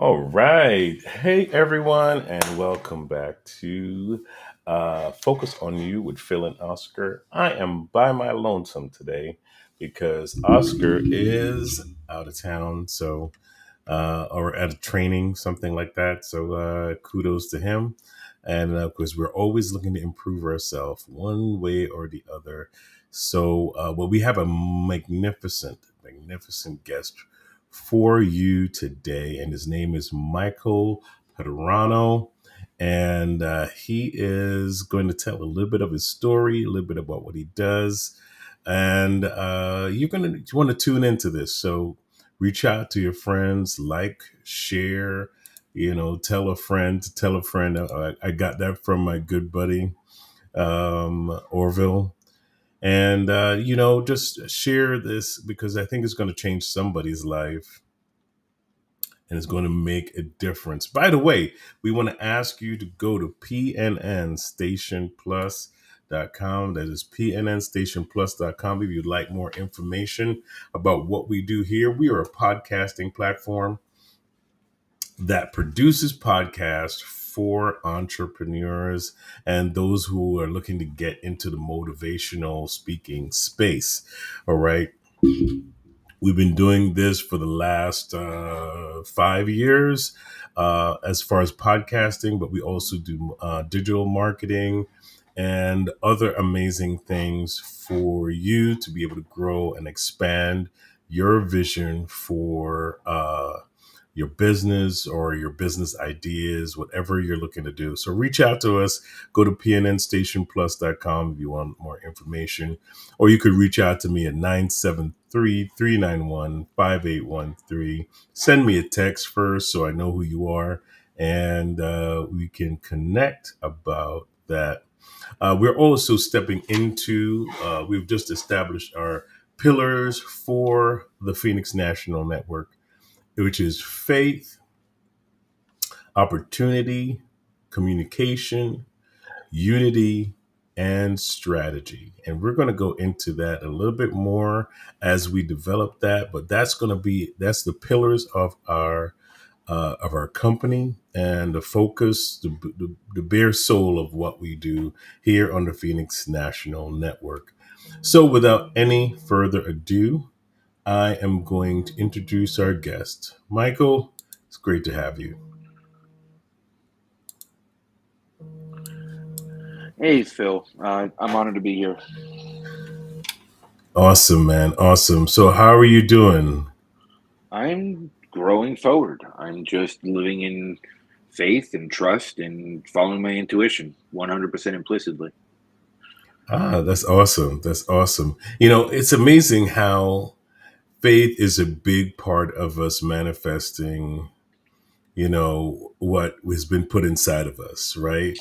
All right. Hey, everyone, and welcome back to Focus on You with Phil and Oscar. I am by my lonesome today because Oscar is out of town, or at a training, something like that. So, kudos to him. And because we're always looking to improve ourselves one way or the other. Well, we have a magnificent guest for you today, and his name is Michael Padurano. And he is going to tell a little bit of his story, a little bit about what he does. And you're going to want to tune into this. So reach out to your friends, like, share, tell a friend to tell a friend. I got that from my good buddy, Orville. And, just share this because I think it's going to change somebody's life and it's going to make a difference. By the way, we want to ask you to go to pnnstationplus.com. That is pnnstationplus.com if you'd like more information about what we do here. We are a podcasting platform that produces podcasts for entrepreneurs and those who are looking to get into the motivational speaking space. All right. We've been doing this for the last 5 years as far as podcasting, but we also do digital marketing and other amazing things for you to be able to grow and expand your vision for your business or your business ideas, whatever you're looking to do. So reach out to us. Go to pnnstationplus.com if you want more information, or you could reach out to me at 973-391-5813. Send me a text first so I know who you are, and we can connect about that. We're also stepping into, we've just established our pillars for the Phoenix National Network, which is faith, opportunity, communication, unity, and strategy. And we're going to go into that a little bit more as we develop that. But that's the pillars of our company and the focus, the bare soul of what we do here on the Phoenix National Network. So without any further ado, I am going to introduce our guest. Michael, it's great to have you. Hey, Phil. I'm honored to be here. Awesome, man. Awesome. So, how are you doing? I'm growing forward. I'm just living in faith and trust and following my intuition 100% implicitly. That's awesome. That's awesome. It's amazing how faith is a big part of us manifesting, what has been put inside of us, right?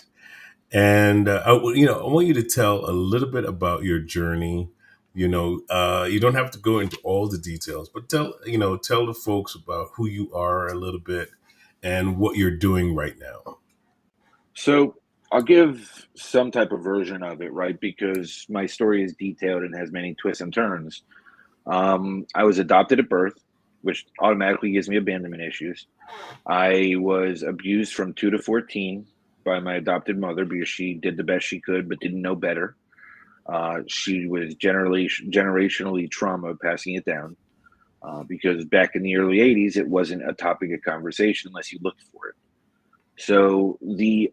And I want you to tell a little bit about your journey. You don't have to go into all the details, but tell the folks about who you are a little bit and what you're doing right now. So I'll give some type of version of it, right? Because my story is detailed and has many twists and turns. I was adopted at birth, which automatically gives me abandonment issues. I was abused from 2 to 14 by my adopted mother because she did the best she could but didn't know better. She was generationally trauma passing it down because back in the early 80s, it wasn't a topic of conversation unless you looked for it. So there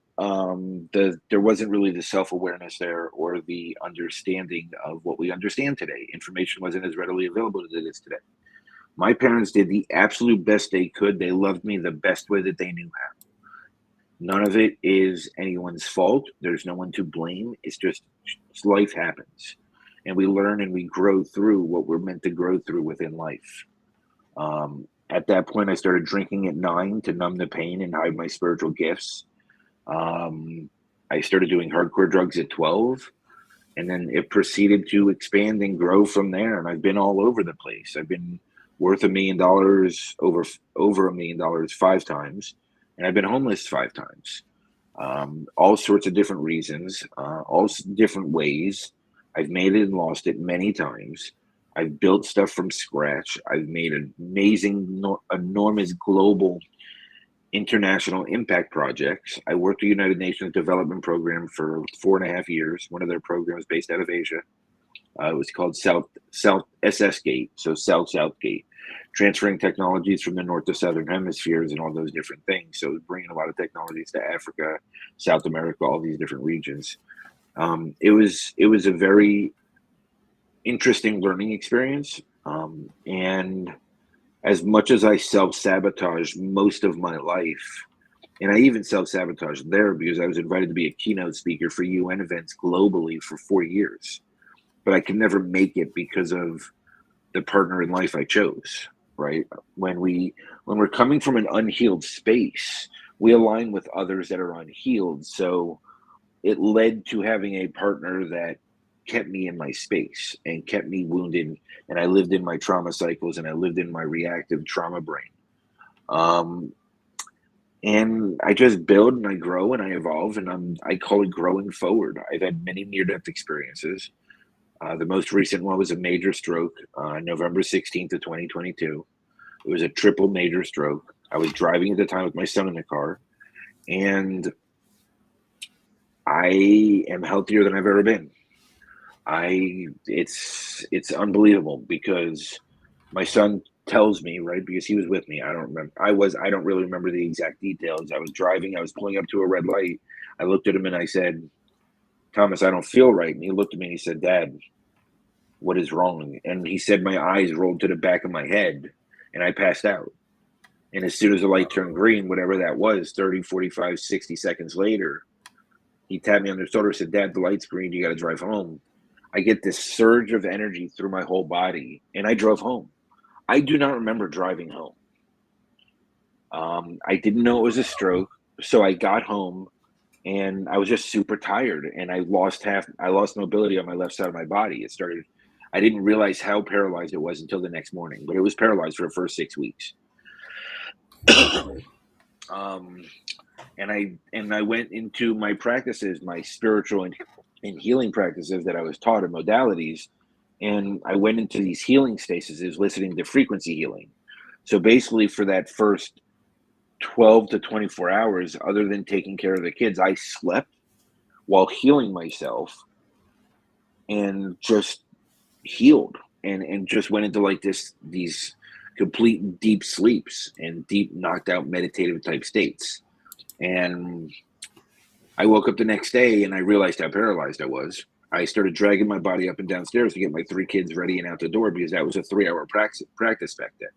wasn't really the self awareness there or the understanding of what we understand today. Information wasn't as readily available as it is today. My parents did the absolute best they could. They loved me the best way that they knew how. None of it is anyone's fault. There's no one to blame. Life happens. And we learn and we grow through what we're meant to grow through within life. At that point, I started drinking at 9 to numb the pain and hide my spiritual gifts. Um, I started doing hardcore drugs at 12, and then it proceeded to expand and grow from there. And I've been all over the place. I've been worth $1 million, over $1 million 5 times, and I've been homeless 5 times. All sorts of different reasons, different ways. I've made it and lost it many times. I've built stuff from scratch. I've made an amazing, enormous global international impact projects. I worked the United Nations Development Program for 4.5 years. One of their programs based out of Asia. It was called South SS Gate, so South Gate, transferring technologies from the north to southern hemispheres and all those different things. So bringing a lot of technologies to Africa, South America, all these different regions. It was a very interesting learning experience, and as much as I self-sabotaged most of my life, and I even self-sabotaged there because I was invited to be a keynote speaker for UN events globally for 4 years, but I could never make it because of the partner in life I chose. Right? When we're coming from an unhealed space, we align with others that are unhealed. So it led to having a partner that kept me in my space and kept me wounded, and I lived in my trauma cycles, and I lived in my reactive trauma brain. um, and I just build and I grow and I evolve, and I call it growing forward. I've had many near-death experiences. The most recent one was a major stroke, November 16th of 2022. It was a triple major stroke. I was driving at the time with my son in the car, and I am healthier than I've ever been. It's unbelievable because my son tells me, right, because he was with me. I don't really remember the exact details. I was driving, I was pulling up to a red light. I looked at him and I said, Thomas, I don't feel right. And he looked at me and he said, Dad, what is wrong? And he said my eyes rolled to the back of my head and I passed out. And as soon as the light turned green, whatever that was, 30, 45, 60 seconds later, he tapped me on the shoulder and said, Dad, the light's green, you got to drive home. I get this surge of energy through my whole body, and I drove home. I do not remember driving home. I didn't know it was a stroke, so I got home, and I was just super tired, and I lost mobility on my left side of my body. It started. I didn't realize how paralyzed it was until the next morning, but it was paralyzed for the first 6 weeks. Wow. um, and I went into my practices, my spiritual and healing practices that I was taught in modalities, and I went into these healing stasis, listening to frequency healing. So basically, for that first 12 to 24 hours, other than taking care of the kids, I slept while healing myself and just healed and just went into like these complete deep sleeps and deep knocked out meditative type states. And I woke up the next day and I realized how paralyzed I was. I started dragging my body up and downstairs to get my 3 kids ready and out the door because that was a 3-hour practice back then.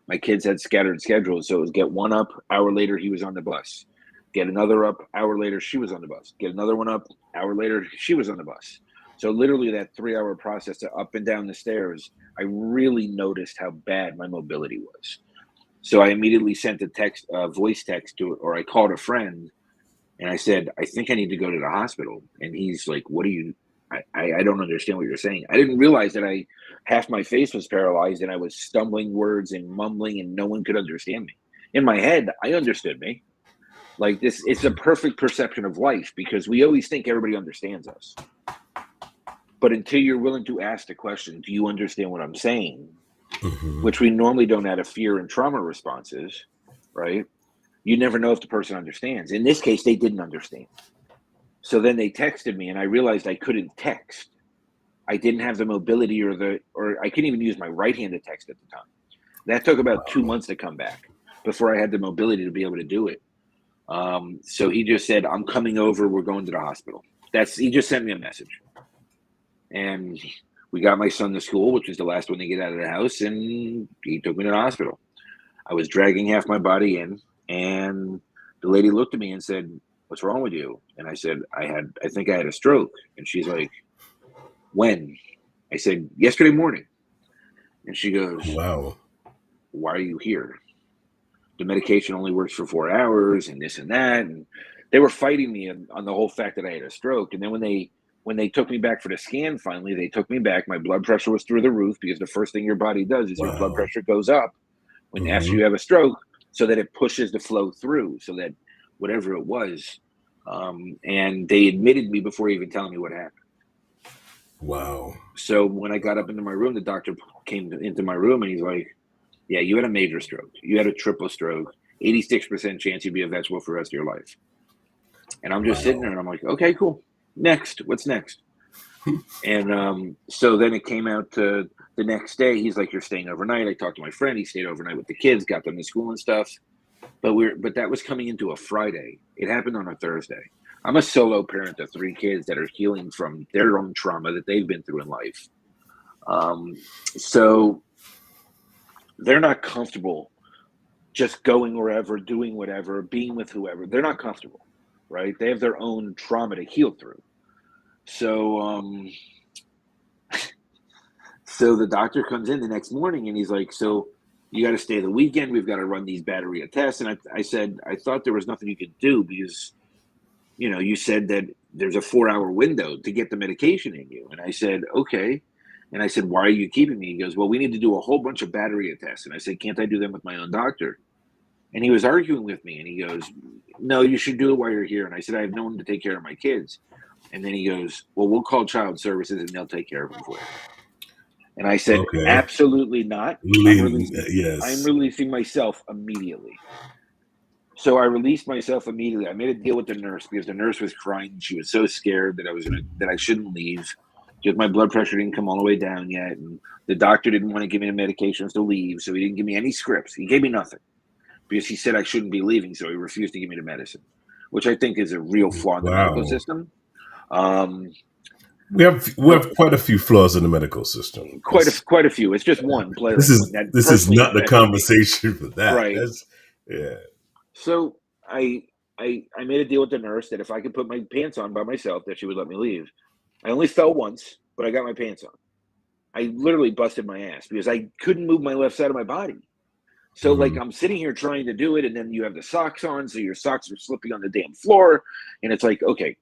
My kids had scattered schedules, so it was get one up, hour later he was on the bus. Get another up, hour later she was on the bus. Get another one up, hour later she was on the bus. So literally that 3-hour process to up and down the stairs, I really noticed how bad my mobility was. So I immediately sent a voice text to, or I called a friend and I said, I think I need to go to the hospital. And he's like, what are you, I don't understand what you're saying. I didn't realize that half my face was paralyzed and I was stumbling words and mumbling and no one could understand me. In my head, I understood me. Like this, it's a perfect perception of life because we always think everybody understands us. But until you're willing to ask the question, do you understand what I'm saying? Mm-hmm. Which we normally don't out of fear and trauma responses, right? You never know if the person understands. In this case, they didn't understand. So then they texted me and I realized I couldn't text. I didn't have the mobility or I couldn't even use my right hand to text at the time. That took about 2 months to come back before I had the mobility to be able to do it. So he just said, I'm coming over. We're going to the hospital. He just sent me a message. And we got my son to school, which was the last one to get out of the house. And he took me to the hospital. I was dragging half my body in. And the lady looked at me and said, what's wrong with you? And I said, I think I had a stroke. And she's like, when? I said, yesterday morning. And she goes, Wow. why are you here? The medication only works for 4 hours and this and that. And they were fighting me on the whole fact that I had a stroke. And then when they took me back for the scan, finally, they took me back. My blood pressure was through the roof because the first thing your body does is your blood Wow. pressure goes up when after Mm-hmm. you have a stroke so that it pushes the flow through so that whatever it was. And they admitted me before even telling me what happened. Wow. So when I got up into my room, the doctor came into my room and he's like, yeah, you had a major stroke. You had a triple stroke. 86% chance you'd be a vegetable for the rest of your life. And I'm just sitting there Wow. and I'm like, okay, cool. Next, what's next? And so then it came out to the next day. He's like, you're staying overnight. I talked to my friend. He stayed overnight with the kids, got them to school and stuff. But that was coming into a Friday. It happened on a Thursday. I'm a solo parent of 3 kids that are healing from their own trauma that they've been through in life. So they're not comfortable just going wherever, doing whatever, being with whoever. They're not comfortable, right? They have their own trauma to heal through. So the doctor comes in the next morning and he's like, so you got to stay the weekend. We've got to run these battery tests. And I said, I thought there was nothing you could do because, you said that there's a 4-hour window to get the medication in you. And I said, okay. And I said, why are you keeping me? He goes, well, we need to do a whole bunch of battery tests. And I said, can't I do them with my own doctor? And he was arguing with me and he goes, no, you should do it while you're here. And I said, I have no one to take care of my kids. And then he goes, well, we'll call child services and they'll take care of them for you. And I said, Okay. absolutely not. I'm Yes. releasing myself immediately. So I released myself immediately. I made a deal with the nurse because the nurse was crying. She was so scared that I shouldn't leave because my blood pressure didn't come all the way down yet. And the doctor didn't want to give me the medications to leave. So he didn't give me any scripts. He gave me nothing because he said I shouldn't be leaving. So he refused to give me the medicine, which I think is a real flaw in the medical Wow. system. Um, We have quite a few flaws in the medical system. quite a few. It's just one This blaring one is that this is personally not the affected me. conversation for that. Right. That's yeah. So I made a deal with the nurse that if I could put my pants on by myself, that she would let me leave. I only fell once, but I got my pants on. I literally busted my ass because I couldn't move my left side of my body. So like Mhm. I'm sitting here trying to do it, and then you have the socks on, so your socks are slipping on the damn floor, and it's like, okay,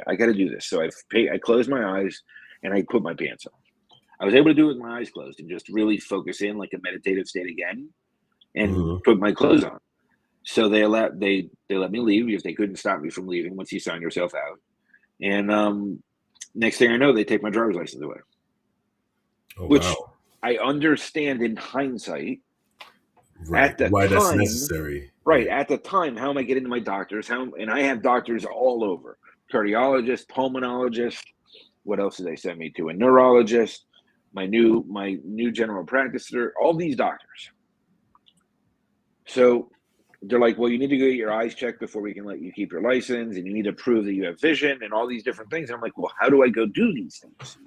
I got to do this. So I closed my eyes and I put my pants on. I was able to do it with my eyes closed and just really focus in like a meditative state again, and Mhm. put my clothes on. So they let me leave because they couldn't stop me from leaving once you sign yourself out. And next thing I know, they take my driver's license away, Oh which wow. I understand in hindsight. Right. At the Why that's time, necessary. right, Yeah. at the time, how am I getting to my doctors? And I have doctors all over: cardiologist, pulmonologist. What else did they send me to? A neurologist, my new general practitioner, all these doctors. So they're like, well, you need to go get your eyes checked before we can let you keep your license, and you need to prove that you have vision and all these different things. And I'm like, well, how do I go do these things?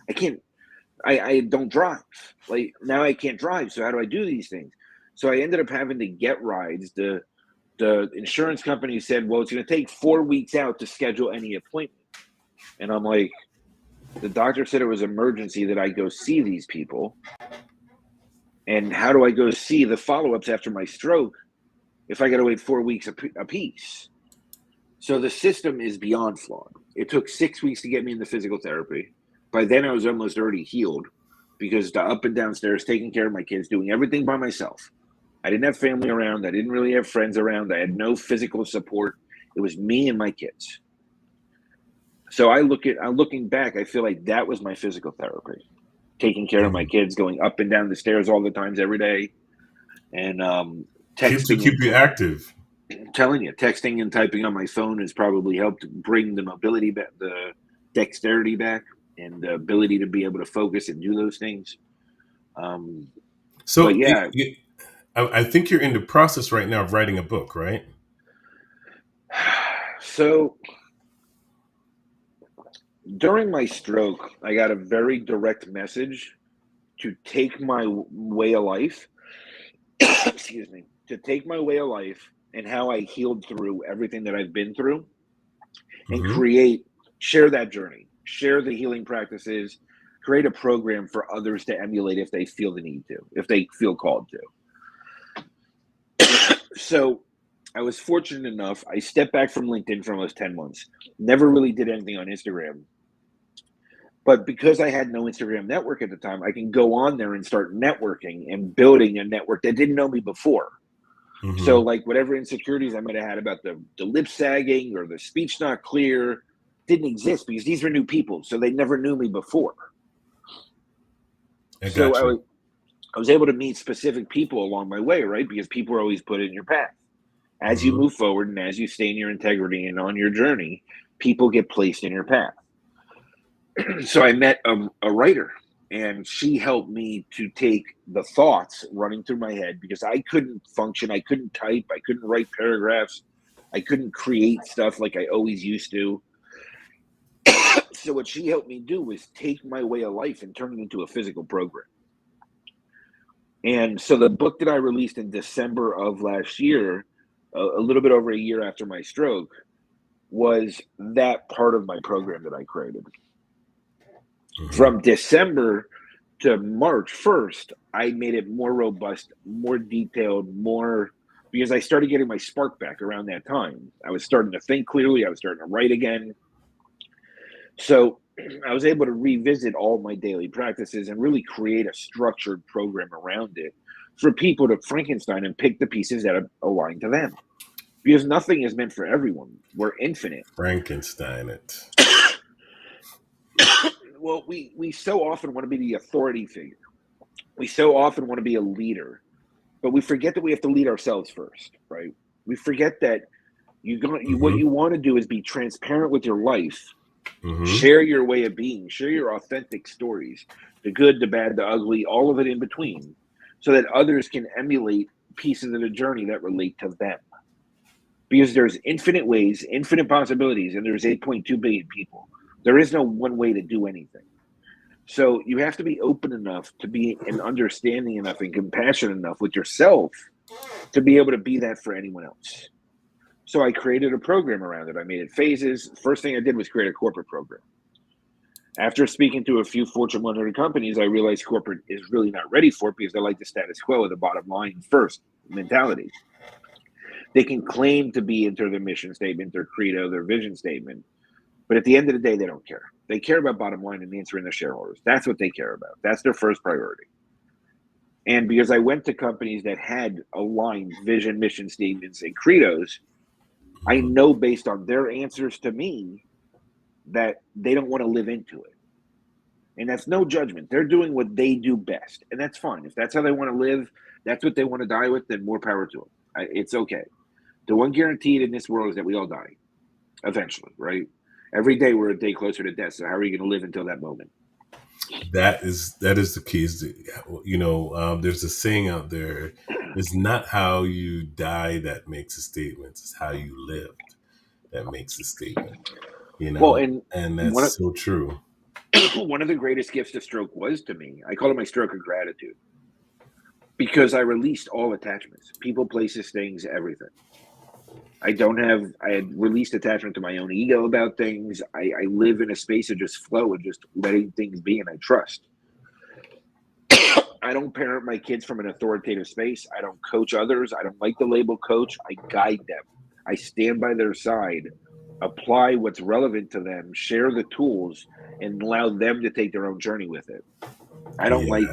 I can't. I don't drive. Like now, I can't drive. So how do I do these things? So I ended up having to get rides. The insurance company said, well, it's going to take 4 weeks out to schedule any appointment. And I'm like, the doctor said it was emergency that I go see these people. And how do I go see the follow-ups after my stroke if I got to wait 4 weeks a piece? So the system is beyond flawed. It took 6 weeks to get me into physical therapy. By then, I was almost already healed because the up and downstairs, taking care of my kids, doing everything by myself. I didn't have family around. I didn't really have friends around. I had no physical support. It was me and my kids. So I'm looking back, I feel like that was my physical therapy, taking care of my Mhm. kids, going up and down the stairs all the times every day, and Kids will texting keep you active. telling you, texting and typing on my phone has probably helped bring the mobility back, the dexterity back, and the ability to be able to focus and do those things. Um, but So yeah, I think you're in the process right now of writing a book, right? so during my stroke, I got a very direct message to take my way of life. Excuse me, to take my way of life and how I healed through everything that I've been through, and Hmm. share that journey, share the healing practices, create a program for others to emulate if they feel the need to, if they feel called to. So I was fortunate enough, I stepped back from LinkedIn for almost 10 months, never really did anything on Instagram. But because I had no Instagram network at the time, I can go on there and start networking and building a network that didn't know me before. So, Hmm. like, whatever insecurities I might have had about the lip sagging or the speech not clear didn't exist because these were new people. So they never knew me before. I So got you. I was able to meet specific people along my way, right? Because people are always put in your path. As you Mm-hmm. move forward and as you stay in your integrity and on your journey, people get placed in your path. So I met a writer, and she helped me to take the thoughts running through my head because I couldn't function. I couldn't type. I couldn't write paragraphs. I couldn't create stuff like I always used to. So what she helped me do was take my way of life and turn it into a physical program. And so the book that I released in December of last year, a little bit over a year after my stroke, was that part of my program that I created. Mm-hmm. From December to March 1st, I made it more robust, more detailed, more because I started getting my spark back around that time. I was starting to think clearly, I was starting to write again. So I was able to revisit all my daily practices and really create a structured program around it for people to Frankenstein and pick the pieces that align to them. Because nothing is meant for everyone. We're infinite. Frankenstein it. Well, we so often want to be the authority figure. We so often want to be a leader, but we forget that we have to lead ourselves first, right? We forget that what Mm-hmm. you want to do is be transparent with your life, Mm-hmm. share your way of being, share your authentic stories, the good, the bad, the ugly, all of it in between, so that others can emulate pieces of the journey that relate to them. Because there's infinite ways, infinite possibilities, and there's 8.2 billion people. There is no one way to do anything. So you have to be open enough to be and understanding enough and compassionate enough with yourself to be able to be that for anyone else. So I created a program around it. I made it phases. First thing I did was create a corporate program. After speaking to a few Fortune 100 companies, I realized corporate is really not ready for it because they like the status quo, the bottom line first mentality. They can claim to be into their mission statement, their credo, their vision statement, but at the end of the day, they don't care. They care about bottom line and answering their shareholders. That's what they care about. That's their first priority. And because I went to companies that had aligned vision, mission statements, and credos, I Mm-hmm. know based on their answers to me that they don't want to live into it. And that's no judgment. They're doing what they do best. And that's fine. If that's how they want to live, that's what they want to die with, then more power to them. It's okay. The one guaranteed in this world is that we all die eventually, right? Every day we're a day closer to death. So how are you going to live until that moment? That is the key. There's a saying out there: "It's not how you die that makes a statement; it's how you lived that makes a statement." Well, and And one that's so true. of one of the greatest gifts the stroke was to me, I call it my stroke of gratitude because I released all attachments, people, places, things, everything. I had released attachment to my own ego about things. I live in a space of just flow and just letting things be, and I trust. I don't parent my kids from an authoritative space. I don't coach others. I don't like the label coach. I guide them. I stand by their side, apply what's relevant to them, share the tools, and allow them to take their own journey with it. I don't Yeah, like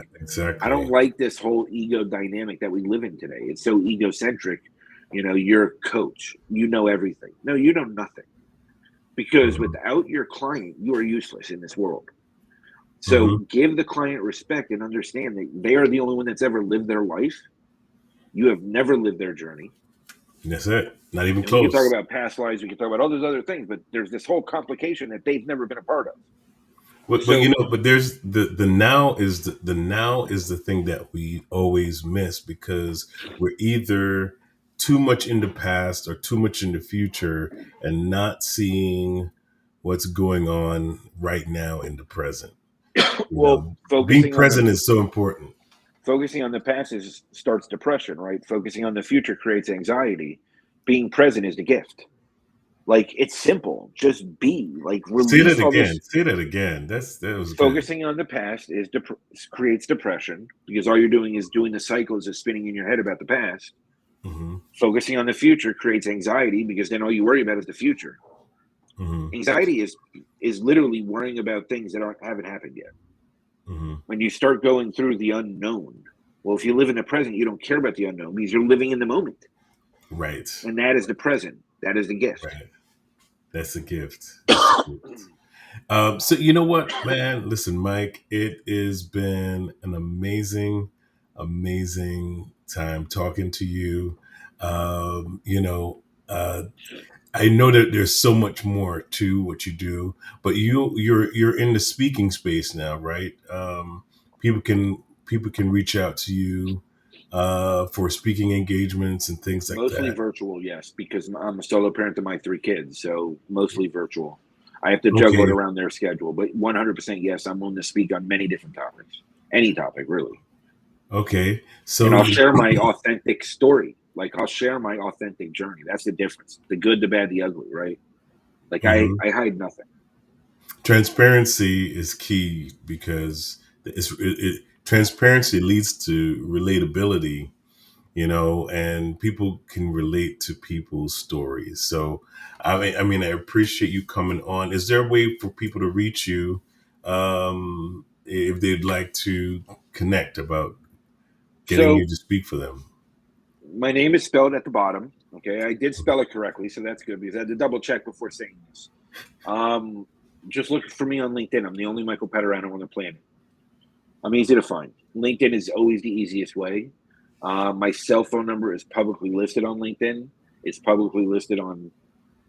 I don't exactly. like this whole ego dynamic that we live in today. It's so egocentric. You're a coach. You know everything. No, you know nothing. Because Mm-hmm. without your client, you are useless in this world. So Mm-hmm. give the client respect and understand that they are the only one that's ever lived their life. You have never lived their journey. That's it. Not even And we can talk close. about past lives, we can talk about all those other things, but there's this whole complication that they've never been a part of. But So but there's the now is the now is the thing that we always miss because we're either too much in the past or too much in the future and not seeing what's going on right now in the present. well, Being present is so important. focusing on the past starts depression, right? Focusing on the future creates anxiety. Being present is the gift. Like it's simple. Just be. Like Say that release all again. this. Say that again. That was good. Focusing on the past creates depression because all you're doing is doing the cycles of spinning in your head about the past. Hmm. Focusing on the future creates anxiety because then all you worry about is the future. Hmm. Anxiety is literally worrying about things that haven't happened yet. Hmm. When you start going through the unknown, well, if you live in the present, you don't care about the unknown because you're living in the moment, Right. and that is the present. That is the gift. Right. That's a gift. That's a gift. So you know what, man? Listen, Mike, it has been an amazing, amazing time talking to you. You know, I know that there's so much more to what you do, but you're in the speaking space now, right? People can reach out to you for speaking engagements and things like Mostly that. virtual, yes, because I'm a solo parent to my three kids, so mostly virtual. I have to juggle it Okay, around their schedule, but 100% yes, I'm willing to speak on many different topics, any topic really, okay. and So I'll you, share my authentic story. Like I'll share my authentic journey. That's the difference: the good, the bad, the ugly. Right? Like I, mhm. I hide nothing. Transparency is key because transparency leads to relatability, you know, and people can relate to people's stories. So, I appreciate you coming on. Is there a way for people to reach you if they'd like to connect about getting you So to speak for them? my name is spelled at the bottom. Okay, I did spell it correctly, so that's good because I had to double check before saying this. Um, just look for me on LinkedIn. I'm the only Michael Padurano on the planet. I'm easy to find. LinkedIn is always the easiest way. My cell phone number is publicly listed on LinkedIn. It's publicly listed on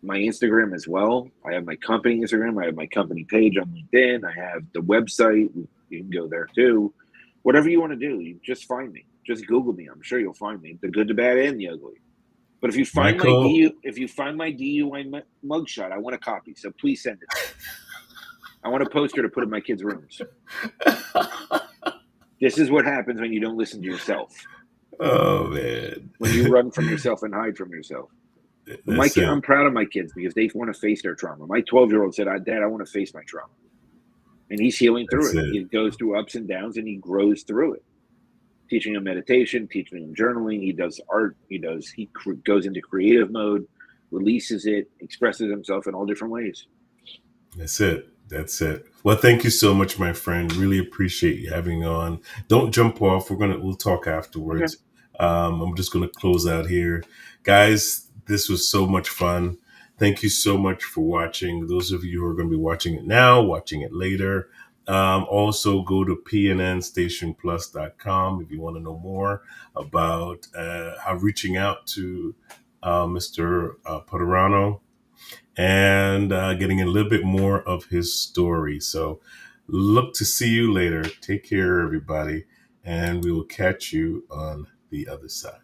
my Instagram as well. I have my company Instagram. I have my company page on LinkedIn. I have the website. You can go there too. Whatever you want to do, you just find me. Just Google me. I'm sure you'll find me. The good, the bad, and the ugly. But Michael, If you find my DUI mugshot, I want a copy. So please send it to me. I want a poster to put in my kids' rooms. This is what happens when you don't listen to yourself. oh man, When you run from yourself and hide from yourself. But that's it. I'm proud of my kids because they want to face their trauma. My 12-year-old said, "Dad, I want to face my trauma," and he's healing through That's it. it. He goes through ups and downs, and he grows through it. Teaching him meditation, teaching him journaling. He does art. Goes into creative mode, releases it, expresses himself in all different ways. That's it. That's it. Well, thank you so much, my friend. Really appreciate you having on. Don't jump off. We'll talk Okay. afterwards. I'm just gonna close out here, guys. This was so much fun. Thank you so much for watching. Those of you who are going to be watching it now, watching it later. Also, go to pnnstationplus.com if you want to know more about how reaching out to Mr. Padurano and getting a little bit more of his story. So look to see you later. Take care, everybody, and we will catch you on the other side.